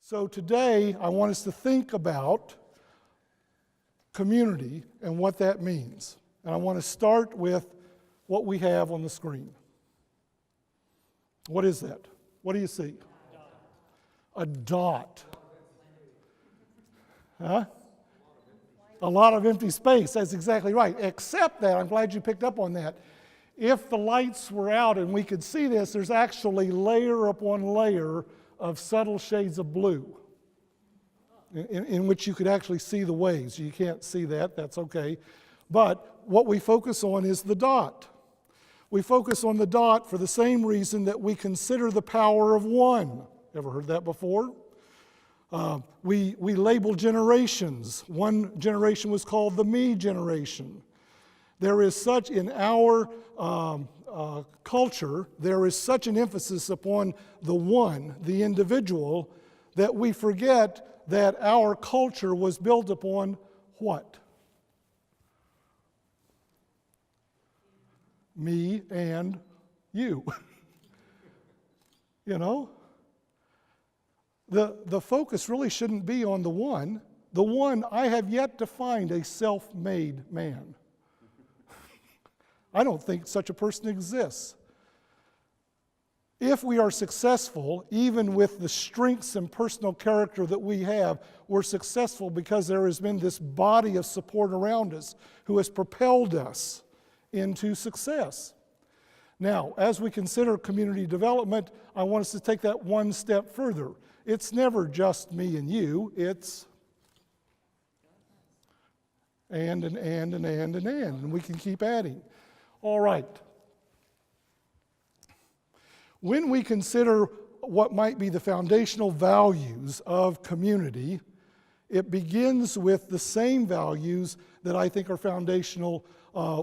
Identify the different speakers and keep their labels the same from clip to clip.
Speaker 1: So today, I want us to think about community and what that means. And I want to start with what we have on the screen. What is that? What do you see? A dot. Huh? A lot of empty space. That's exactly right. Except that, I'm glad you picked up on that. If the lights were out and we could see this, there's actually layer upon layer of subtle shades of blue in which you could actually see the waves. You can't see that, that's okay. But what we focus on is the dot. We focus on the dot for the same reason that we consider the power of one. Ever heard that before? We label generations. One generation was called the me generation. There is such, in our culture, there is such an emphasis upon the one, the individual, that we forget that our culture was built upon what? Me and you. You know? The focus really shouldn't be on the one. The one, I have yet to find a self-made man. I don't think such a person exists. If we are successful, even with the strengths and personal character that we have, we're successful because there has been this body of support around us who has propelled us into success. Now, as we consider community development, I want us to take that one step further. It's never just me and you, it's and we can keep adding. All right. When we consider what might be the foundational values of community, it begins with the same values that I think are foundational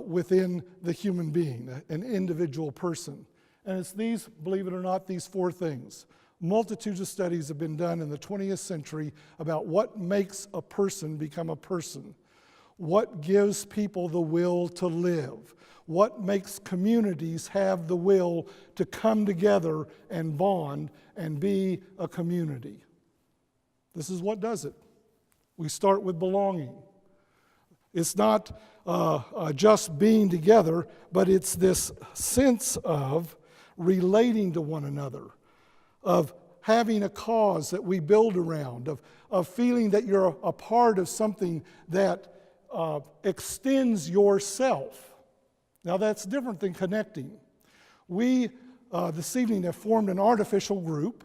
Speaker 1: within the human being, an individual person. And it's these, believe it or not, these four things. Multitudes of studies have been done in the 20th century about what makes a person become a person, what gives people the will to live, what makes communities have the will to come together and bond and be a community. This is what does it. We start with belonging. It's not just being together, but it's this sense of relating to one another, of having a cause that we build around, of feeling that you're a part of something that extends yourself. Now that's different than connecting. We, this evening, have formed an artificial group,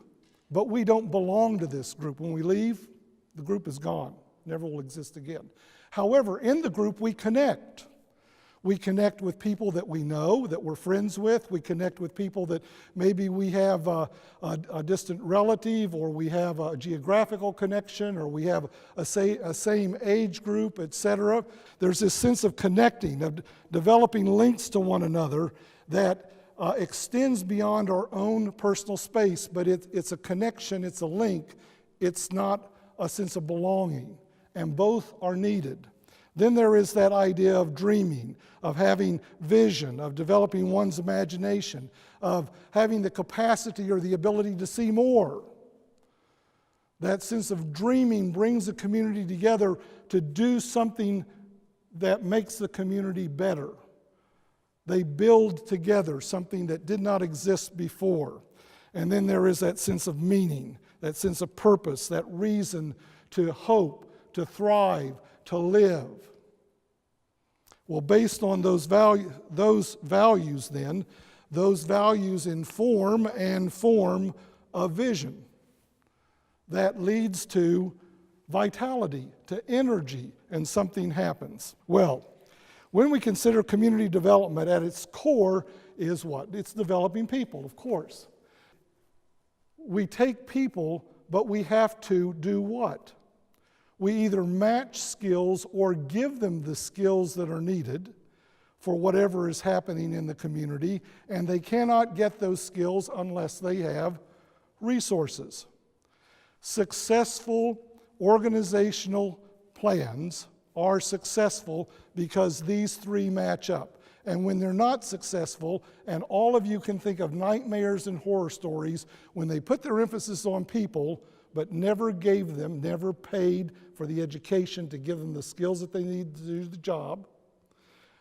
Speaker 1: but we don't belong to this group. When we leave, the group is gone, never will exist again. However, in the group we connect. We connect with people that we know, that we're friends with. We connect with people that maybe we have a distant relative, or we have a geographical connection, or we have a same age group, etc. There's this sense of connecting, of developing links to one another that extends beyond our own personal space, but it's a connection, it's a link. It's not a sense of belonging, and both are needed. Then there is that idea of dreaming, of having vision, of developing one's imagination, of having the capacity or the ability to see more. That sense of dreaming brings the community together to do something that makes the community better. They build together something that did not exist before. And then there is that sense of meaning, that sense of purpose, that reason to hope, to thrive, to live. Well, based on those values then, those values inform and form a vision that leads to vitality, to energy, and something happens. Well, when we consider community development, at its core is what? It's developing people, of course. We take people, but we have to do what? We either match skills or give them the skills that are needed for whatever is happening in the community, and they cannot get those skills unless they have resources. Successful organizational plans are successful because these three match up. And when they're not successful, and all of you can think of nightmares and horror stories, when they put their emphasis on people, but never paid for the education to give them the skills that they need to do the job,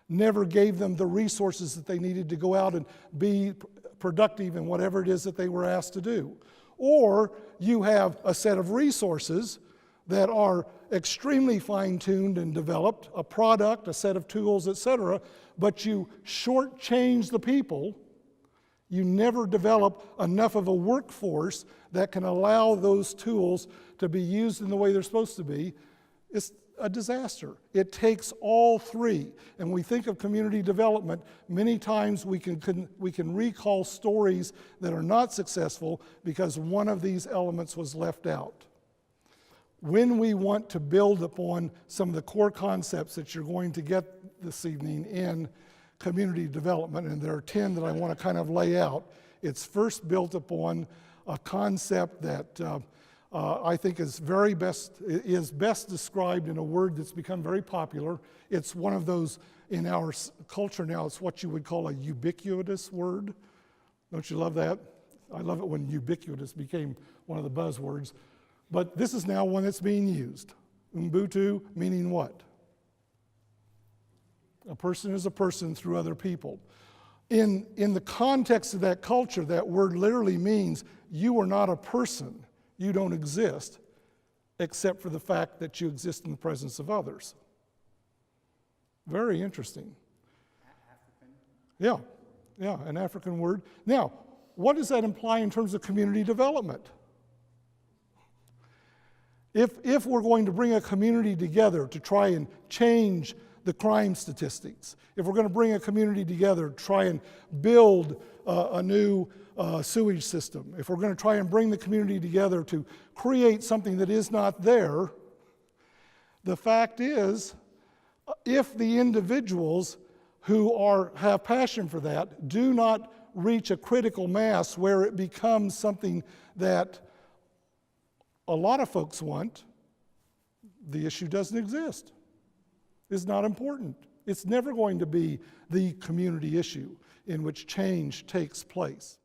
Speaker 1: never gave them the resources that they needed to go out and be productive in whatever it is that they were asked to do. Or you have a set of resources that are extremely fine-tuned and developed, a product, a set of tools, etc., but you shortchange the people. You never develop enough of a workforce that can allow those tools to be used in the way they're supposed to be. It's a disaster. It takes all three. And we think of community development, many times we can recall stories that are not successful because one of these elements was left out. When we want to build upon some of the core concepts that you're going to get this evening in community development, and there are 10 that I want to kind of lay out, it's first built upon a concept that I think is best described in a word that's become very popular. It's one of those, in our culture now, it's what you would call a ubiquitous word. Don't you love that? I love it when ubiquitous became one of the buzzwords. But this is now one that's being used. Ubuntu meaning what? A person is a person through other people. In the context of that culture, that word literally means you are not a person. You don't exist, except for the fact that you exist in the presence of others. Very interesting. African? Yeah, an African word. Now, what does that imply in terms of community development? If we're going to bring a community together to try and change the crime statistics, if we're going to bring a community together to try and build a new sewage system, if we're going to try and bring the community together to create something that is not there, the fact is, if the individuals who have passion for that do not reach a critical mass where it becomes something that a lot of folks want, the issue doesn't exist. It's not important. It's never going to be the community issue in which change takes place.